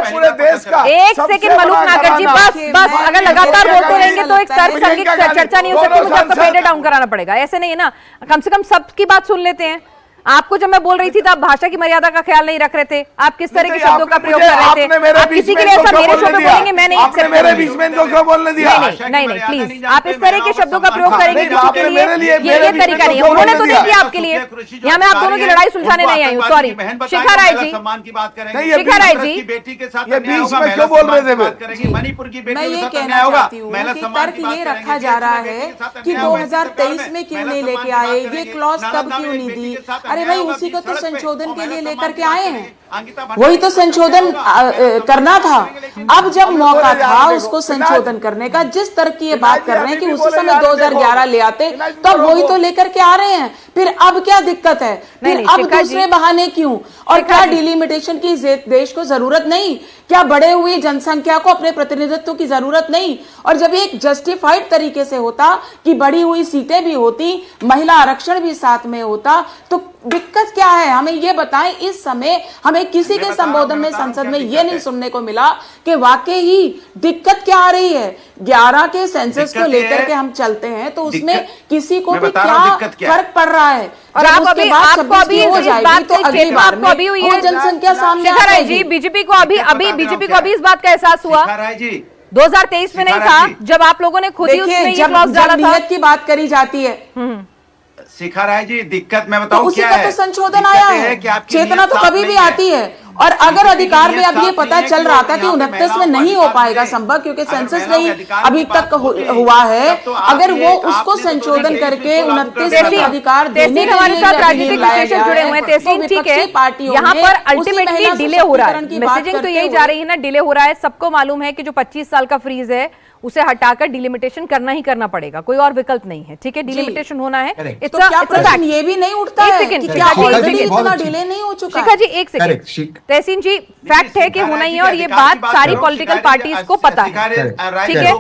पूरे देश का। एक सेकंड मलूक नागर जी, बस अगर लगातार बोलते रहेंगे तो एक तर्कसंगत चर्चा नहीं हो सकती, मुझे आपको फेड डाउन कराना पड़ेगा। ऐसे नहीं है ना, कम से कम सबकी बात सुन लेते हैं। आपको जब मैं बोल रही थी तो आप भाषा की मर्यादा का ख्याल नहीं रख रहे थे। आप किस तरह के शब्दों का प्रयोग कर रहे थे? आप किसी के लिए ऐसा मेरे शो में बोलेंगे, मैं नहीं एक्सेप्ट मेरे बीच में इनको क्यों बोलने दिया? नहीं, प्लीज, आप इस तरह के शब्दों का प्रयोग करेंगे किसी के लिए, ये तरीका नहीं है। उन्होंने तो नहीं किया आपके लिए। यहाँ मैं आप दोनों की लड़ाई सुलझाने नहीं आई हूँ, सॉरी। शिखा राय जी, शिखा राय जी, बेटी के साथ ये बीच में क्यों बोल रहे थे? मणिपुर की बेटी मैं ये कहना चाहती हूँ कि तर्क ये रखा जा रहा है कि 2023 में क्यों नहीं लेके आए, ये क्लॉज तब क्यों नहीं दी? अरे भाई, उसी को तो संशोधन के लिए लेकर के आए हैं, वही तो संशोधन करना था। अब जब मौका था उसको संशोधन करने का, जिस तरह की ये बात कर रहे हैं कि उसी समय 2011 ले आते, तो अब वही तो लेकर के आ रहे हैं। फिर अब क्या दिक्कत है? फिर अब दूसरे बहाने क्यों? और क्या डिलिमिटेशन की देश को जरूरत नहीं? क्या बढ़े हुई जनसंख्या को अपने प्रतिनिधित्व की जरूरत नहीं? और जब एक जस्टिफाइड तरीके से होता कि बढ़ी हुई सीटें भी होती, महिला आरक्षण भी साथ में होता, तो दिक्कत क्या है? हमें ये बताएं। इस समय हमें किसी के संबोधन में संसद में ये नहीं सुनने को मिला कि वाकई ही दिक्कत क्या आ रही है। 11 के सेंसस को लेकर के हम चलते हैं तो उसमें किसी को भी क्या फर्क पड़ रहा है? और आप अभी आपको अभी हो जाएगी तो अगली बार में अभी हुई है जनसंख्या सामने शिखा राय जी, बीजेपी को अभी इस बात का एहसास हुआ 2023 में नहीं था, जब आप लोगों ने खुद ही उसमें ये क्लॉज डाला था। नियत की बात करी जाती है, शिखा राय जी, दिक्कत मैं बताऊं तो उसी क्या का है? तो संशोधन आया है, चेतना तो कभी भी आती है। और अगर अधिकार में अब ये पता चल रहा था कि 29 में नहीं हो पाएगा संभव, क्योंकि सेंसस नहीं अभी तक हुआ है, अगर वो उसको संशोधन करके 29 में अधिकार देने के लिए हमारे साथ राजनीतिक विश्लेषक जुड़े हुए हैं। तहसीन, ठीक है, यहाँ पर अल्टीमेटली डिले हो रहा है, मैसेजिंग तो यही जा रही है ना, डिले हो रहा है। सबको मालूम है कि जो 25 साल का फ्रीज है उसे हटाकर डिलिमिटेशन करना ही करना पड़ेगा, कोई और विकल्प नहीं है। ठीक है, डिलिमिटेशन होना है। तो क्या प्रश्न ये भी नहीं उठता है कि क्या इतना डिले नहीं हो चुका? शिखा जी, एक सेकंड। तहसीन जी, फैक्ट है कि होना ही है, और ये बात सारी पॉलिटिकल पार्टीज को पता है। ठीक है,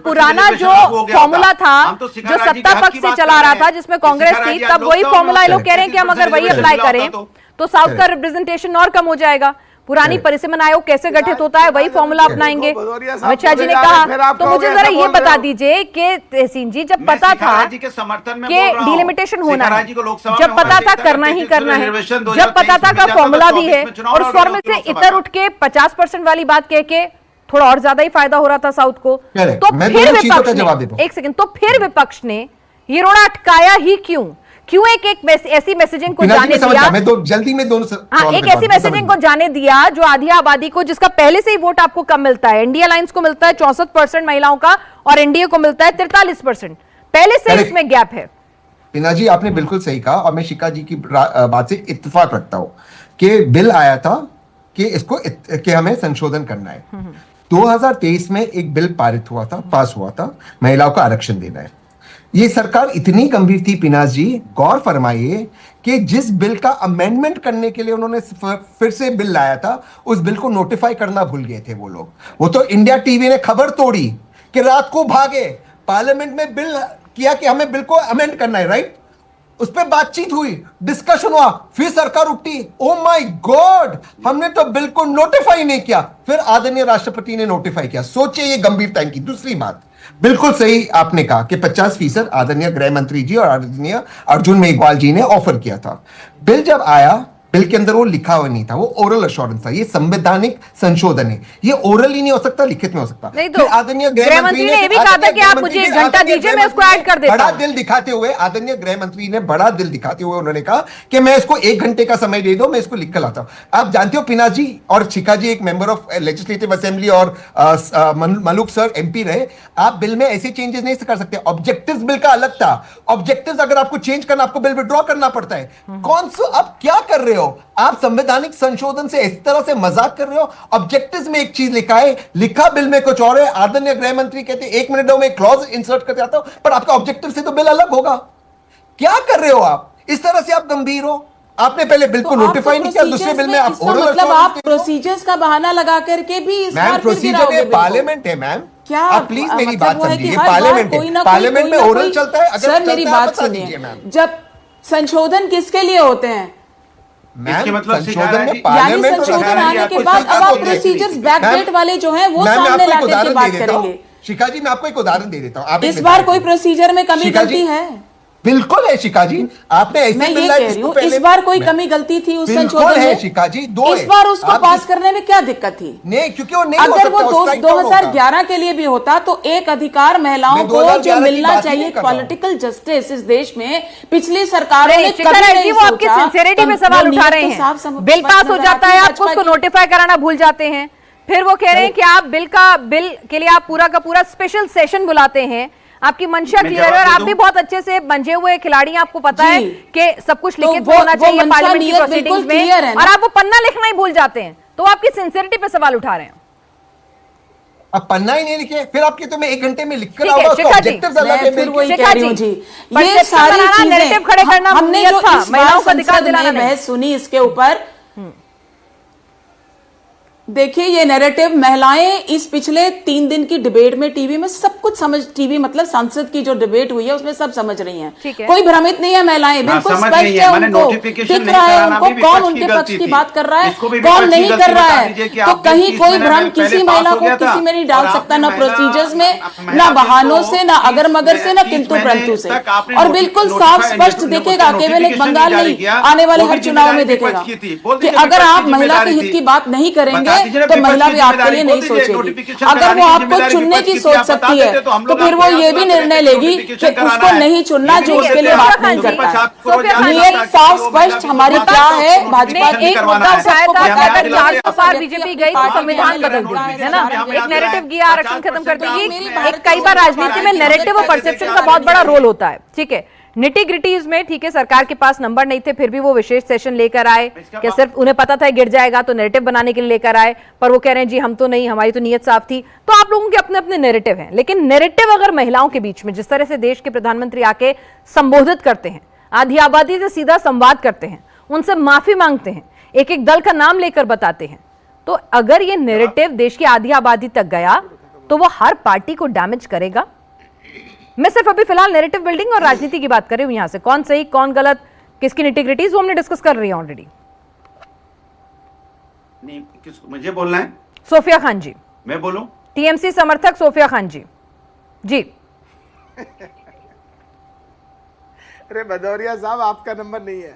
पुराना जो फॉर्मूला था, जो सत्ता पक्ष से चला रहा था, जिसमें कांग्रेस थी, तब वही फॉर्मूला ये लोग कह रहे हैं कि हम अगर वही अप्लाई करें तो साउथ का रिप्रेजेंटेशन और कम हो जाएगा। पुरानी परिसीमन आयोग कैसे गठित होता है, वही फॉर्मूला अपनाएंगे। अमित शाह जी ने कहा, तो मुझे जरा ये बता दीजिए कि तहसीन जी, जब पता था कि डिलिमिटेशन होना है, जब पता था करना ही करना है, जब पता था का फॉर्मूला भी है, और उस फॉर्मूले से इतर उठ के 50% वाली बात कह के थोड़ा और ज्यादा ही फायदा हो रहा था साउथ को, तो फिर विपक्ष ने, एक सेकंड, तो फिर विपक्ष ने ये रोड़ा अटकाया ही क्यों? क्यों एक ऐसी मैसेजिंग को जाने दिया? मैं तो जल्दी में दोनों एक ऐसी मैसेजिंग को जाने दिया जो आधी आबादी को, जिसका पहले से ही वोट आपको कम मिलता है। इंडिया अलायंस को मिलता है 64% महिलाओं का, और एनडीए को मिलता है 43%। पहले से इसमें गैप है। पिना जी, आपने बिल्कुल सही कहा, और मैं शिखा जी की बात से इत्तेफाक रखता हूं कि बिल आया था कि हमें संशोधन करना है। 2023 में एक बिल पारित हुआ था, पास हुआ था, महिलाओं को आरक्षण देना है। ये सरकार इतनी गंभीर थी, पिनाज जी, गौर फरमाइए कि जिस बिल का अमेंडमेंट करने के लिए उन्होंने फिर से बिल लाया था, उस बिल को नोटिफाई करना भूल गए थे वो लोग। वो तो इंडिया टीवी ने खबर तोड़ी कि रात को भागे, पार्लियामेंट में बिल किया कि हमें बिल को अमेंड करना है, राइट? उस पर बातचीत हुई, डिस्कशन हुआ, फिर सरकार उठी, ओ माय गॉड, हमने तो बिल को नोटिफाई नहीं किया। फिर आदरणीय राष्ट्रपति ने नोटिफाई किया। सोचिए ये गंभीरता की। दूसरी बात, बिल्कुल सही आपने कहा कि 50% आदरणीय गृह मंत्री जी और आदरणीय अर्जुन मेघवाल जी ने ऑफर किया था। बिल जब आया, बिल के अंदर वो लिखा हुआ नहीं था, वो ओरल अश्योरेंस था। ये संवैधानिक संशोधन है, ये ओरल ही नहीं हो सकता, लिखित में हो सकता। नहीं तो आदरणीय गृह मंत्री ने भी कहा था कि आप मुझे 1 घंटा दीजिए, मैं उसको ऐड कर देता हूं। बड़ा दिल दिखाते हुए आदरणीय गृह मंत्री ने बड़ा दिल दिखाते हुए उन्होंने कहा कि मैं इसको 1 घंटे का समय दे दो, मैं इसको लिख कर लाता हूं। आप जानते हो पिना जी और शिखा जी एक मेंबर ऑफ लेजिस्लेटिव असेंबली और मलूक सर एमपी रहे, आप बिल में ऐसे चेंजेस नहीं कर सकते। ऑब्जेक्टिव्स बिल का अलग था, ऑब्जेक्टिव्स अगर आपको चेंज करना, आपको बिल विड्रॉ करना पड़ता है। कौन सा आप क्या कर रहे हो? आप संवैधानिक संशोधन से इस तरह से मजाक कर रहे हो। ऑब्जेक्टिव्स में एक चीज लिखा है, लिखा बिल में कुछ और है। आदरणीय गृह मंत्री कहते हैं 1 मिनट दो, मैं क्लॉज इंसर्ट कर जाता हूं, पर आपका ऑब्जेक्टिव से तो बिल अलग होगा। क्या कर रहे हो आप? इस तरह से आप गंभीर हो। आपने पहले बिल को नोटिफाई नहीं किया, दूसरे बिल में आप ओरल मतलब आप प्रोसीजर्स का बहाना लगा करके भी इस बार प्रोसीजर है, पार्लियामेंट है मैम। क्या आप प्लीज मेरी बात समझिए, पार्लियामेंट है, पार्लियामेंट में ओरल चलता है। सर मेरी बात सुनिए, जब संशोधन किसके लिए होते हैं? संशोधन में यानी संशोधन आने के बाद अब आप प्रोसीजर्स बैकडेट वाले जो हैं वो सामने लाने की बात करेंगे। शिखा जी, मैं आपको एक उदाहरण दे देता हूं। इस बार कोई प्रोसीजर में कमी गलती है? बिल्कुल है शिखा जी, आपने ऐसे मैं ये बिल कह लाए रही हूँ, जिसको इस बार कोई कमी गलती थी उस बिल्कुल संशोधन है में? शिखा जी, दो इस है। बार उसको आप पास जिस- करने में क्या दिक्कत थी? नहीं, क्योंकि वो नहीं हो अगर वो सकता, strike down होगा। 2011 के लिए भी होता तो एक अधिकार महिलाओं मैं को 2011 जो की मिलना बात ही चाहिए, नहीं कर रहा हूं। पॉलिटिकल जस्टिस इस देश में पिछली सरकारों नहीं, ने शिखा कभी राय नहीं जी, वो आपकी सोचा। सिंसियरिटी में तो सवाल वो उठा नीयत रहे तो हैं। साफ बिल स्पष्ट पास हो नजर जाता आती है, है, आपको भाजपा उसको की। नोटिफाई कराना भूल जाते हैं, फिर वो कह रहे हैं कि आप बिल के लिए आप पूरा का पूरा स्पेशल सेशन बुलाते हैं। आपकी मंशा मैं क्लियर है जवाब और दे आप दूं? भी बहुत अच्छे से मंजे हुए खिलाड़ी हैं, आपको पता है जी। कि सब कुछ तो लिखित वो- होना वो चाहिए मंशा पार्लियामेंट की नीयत प्रोसीडिंग्स बिल्कुल में, clear है ना? और आप वो पन्ना लिखना ही भूल जाते हैं, तो वो आपकी सिंसियरिटी पे सवाल उठा रहे हैं। अब पन्ना ही नहीं लिखे, फिर आपकी तो मैं 1 घंटे में लिख कर ठीक है, आऊंगा, शिखा जी, ऑब्जेक्टिव्स अलग है मैं फिर बिल वही के। कह रही हूँ जी, ये perception सारी बनाना, चीजें narrative खड़े करना हमने नियत जो था, इस महिलाओं बार को अधिकार संसद दिलाना में नहीं। बहस सुनी इसके ऊपर, देखिए ये नैरेटिव महिलाएं इस पिछले 3 दिन की डिबेट में टीवी में सब कुछ समझ, टीवी मतलब संसद की जो डिबेट हुई है उसमें सब समझ रही हैं। ठीक है। कोई भ्रमित नहीं है, महिलाएं बिल्कुल समझ स्पष्ट गई है है, मैंने उनको, notification दिख नहीं रहा है कराना उनको भी कौन विपक्ष की उनके गलती पक्ष की थी। बात कर रहा है, इसको भी कौन विपक्ष की नहीं गलती कर रहा बता है। दीजिए कि तो आप कहीं 30 कोई महीने भ्रम में किसी पहले महिला पास हो को गया था, किसी में नहीं डाल और सकता, आपने ना महिला- प्रोसीजर्स में, महिला ना बिल बहानों को से, ना अगर मगर से, ना 30 किंतु महीने परंतु से। तक आपने और बिल्कुल साफ स्पष्ट दिखेगा, केवल एक बंगाल नहीं, आने वाले हर चुनाव में दिखेगा कि अगर आप महिला के हित की बात नहीं करेंगे तो महिला भी आपके लिए नहीं सोचेगी। अगर वो आपको चुनने की सोच सकती है तो फिर वो ये भी निर्णय लेगी कि उसको नहीं चुनना जो उसके लिए बात नहीं करता। नियत साफ स्पष्ट हमारी क्या है, भाजपा ने एक मुद्दा उठाया था कि अगर 400 पार बीजेपी गई तो संविधान बदल देगी, है ना? एक नैरेटिव किया, आरक्षण खत्म कर देगी। एक कई बार राजनीति में नैरेटिव और परसेप्शन का बहुत बड़ा रोल होता है, ठीक है। निटी ग्रिटीज में ठीक है, सरकार के पास नंबर नहीं थे, फिर भी वो विशेष सेशन लेकर आए, क्या सिर्फ उन्हें पता था गिर जाएगा तो नैरेटिव बनाने के लिए लेकर आए, पर वो कह रहे हैं जी हम तो नहीं, हमारी तो नीयत साफ थी। तो आप लोगों के अपने अपने नैरेटिव हैं, लेकिन नैरेटिव अगर महिलाओं के बीच में जिस तरह से देश के प्रधानमंत्री आके संबोधित करते हैं, आधी आबादी से सीधा संवाद करते हैं, उनसे माफी मांगते हैं, एक एक दल का नाम लेकर बताते हैं, तो अगर ये नैरेटिव देश की आधी आबादी तक गया तो वो हर पार्टी को डैमेज करेगा। मैं सिर्फ अभी फिलहाल नैरेटिव बिल्डिंग और राजनीति की बात कर रही हूं, यहां से कौन सही कौन गलत, किसकी निटिग्रिटीज वो हमने डिस्कस कर रही है ऑलरेडी। नहीं, किसको मुझे बोलना है? सोफिया खान जी, मैं बोलूं? टीएमसी समर्थक सोफिया खान जी। जी अरे भदौरिया साहब, आपका नंबर नहीं है।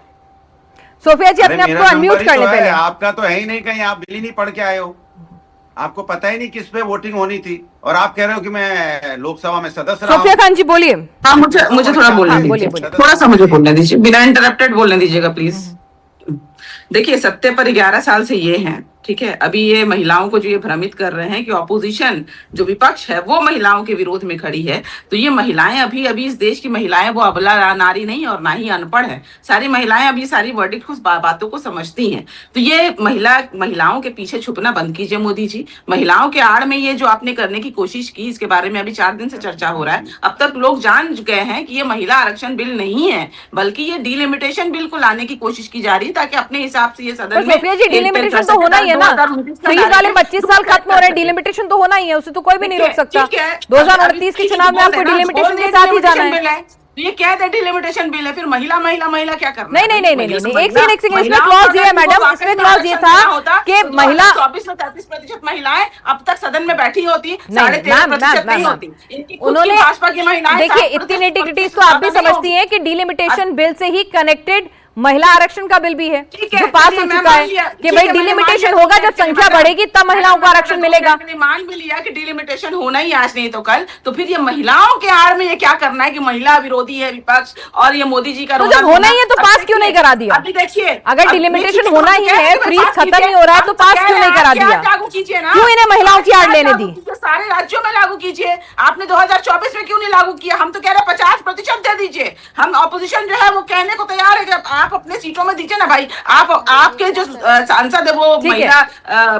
सोफिया जी, अरे अपने आप मेरा को नंबर अनम्यूट ही कर तो लें है, पहले। आपका तो है ही नहीं, कहीं आप बिल ही नहीं पढ़ के आए हो, आपको पता ही नहीं किस पे वोटिंग होनी थी, और आप कह रहे हो कि मैं लोकसभा में सदस्य रहा सोफिया हूं। खान जी बोलिए। हाँ, मुझे थोड़ा बोलने हाँ, बोलिए, दीजिए, बोलिए। थोड़ा सा मुझे बोलने दीजिए, बिना इंटरप्टेड बोलने दीजिएगा प्लीज। देखिए, सत्य पर 11 साल से ये हैं, ठीक है। अभी ये महिलाओं को जो ये भ्रमित कर रहे हैं कि ऑपोजिशन जो विपक्ष है वो महिलाओं के विरोध में खड़ी है, तो ये महिलाएं अभी इस देश की महिलाएं वो अबला नारी नहीं और ना ही अनपढ़ है। सारी महिलाएं अभी सारी वर्डिक्ट को बातों को समझती हैं। तो ये महिलाओं के पीछे छुपना बंद कीजिए मोदी जी। महिलाओं के आड़ में ये जो आपने करने की कोशिश की, इसके बारे में अभी 4 दिन से चर्चा हो रहा है। अब तक लोग जान गए हैं कि ये महिला आरक्षण बिल नहीं है, बल्कि ये डिलिमिटेशन बिल को लाने की कोशिश की जा रही है, ताकि अपने हिसाब से ये सदन में सोफिया जी, डिलिमिटेशन तो होना ही है ना, फ्रीज वाले 25 साल खत्म हो रहे हैं, डिलिमिटेशन तो होना ही है, उसे तो कोई भी नहीं रोक सकता। 2029 के चुनाव में आपको डिलिमिटेशन के साथ ही जाना है। तो ये क्या है, डिलिमिटेशन बिल है, फिर महिला क्या करना? नहीं, एक सेकंड, इसमें क्लॉज ये है मैडम, इसमें क्लॉज ये था कि महिला 24 में 33% महिलाएं अब तक सदन में बैठी होती, 13.5% नहीं होती। उन्होंने, भाजपा की महिलाएं देखिए इतनी नेटिविटीज तो आप भी समझती हैं कि डिलिमिटेशन बिल से ही कनेक्टेड महिला आरक्षण का बिल भी है जो पास हो चुका है कि भाई डिलिमिटेशन होगा, जब संख्या बढ़ेगी तब महिलाओं को आरक्षण मिलेगा। मान भी लिया कि डिलिमिटेशन होना ही आज नहीं तो कल, तो फिर ये महिलाओं के आड़ में ये क्या करना है कि महिला विरोधी है विपक्ष और ये मोदी जी का तो जब होना ही है तो पास क्यों नहीं करा दिया? अभी देखिए, अगर डिलिमिटेशन होना ही है, फ्रीज खत्म ही हो रहा है, तो पास क्यों नहीं करा दिया? लागू कीजिए ना, क्यों इन्हें महिलाओं की आड़ लेने दी? सारे राज्यों में लागू कीजिए। आपने 2024 में क्यों नहीं लागू किया? हम तो कह रहे 50% दे दीजिए। हम ऑपोजिशन जो है वो कहने को तैयार है कि आप अपने सीटों में दीजिए ना भाई। आपके जो सांसद है वो महिला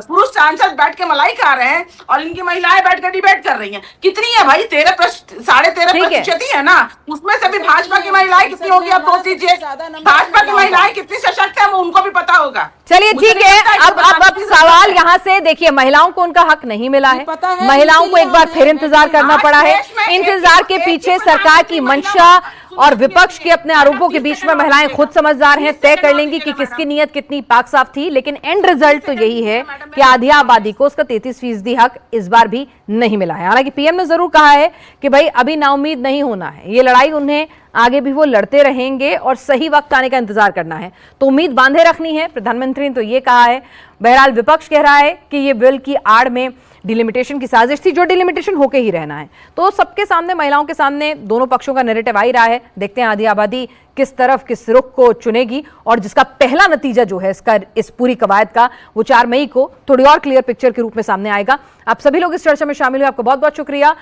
पुरुष सांसद बैठ के मलाई खा रहे हैं और इनकी महिलाएं बैठ कर डिबेट कर रही हैं। कितनी है भाई? 13.5% ही है ना, उसमें से भी भाजपा की महिलाएं कितनी होगी आप सोच लीजिए। भाजपा की महिलाएं कितनी सशक्त है वो उनको भी पता होगा। चलिए ठीक है, अब सवाल यहाँ से देखिए, महिलाओं को उनका हक नहीं मिला है, महिलाओं को एक बार फिर इंतजार करना पड़ा है। इंतजार के पीछे सरकार की मंशा और विपक्ष के अपने आरोपों के बीच में महिलाएं खुद समझदार हैं, तय कर लेंगी कि किसकी नीयत कितनी पाक साफ थी। लेकिन एंड रिजल्ट तो यही है कि आधी आबादी को उसका 33% हक इस बार भी नहीं मिला है। हालांकि पीएम ने जरूर कहा है कि भाई अभी नाउम्मीद नहीं होना है, ये लड़ाई उन्हें आगे भी वो लड़ते रहेंगे और सही वक्त आने का इंतजार करना है, तो उम्मीद बांधे रखनी है। प्रधानमंत्री ने तो ये कहा है। बहरहाल विपक्ष कह रहा है कि ये बिल की आड़ में डिलिमिटेशन की साजिश थी, जो डिलिमिटेशन होके ही रहना है। तो सबके सामने, महिलाओं के सामने दोनों पक्षों का नैरेटिव आ ही रहा है। देखते हैं आधी आबादी किस तरफ, किस रुख को चुनेगी और जिसका पहला नतीजा जो है इस पूरी कवायद का, वो 4 मई को थोड़ी और क्लियर पिक्चर के रूप में सामने आएगा। आप सभी लोग इस चर्चा में शामिल हुए, आपका बहुत बहुत शुक्रिया।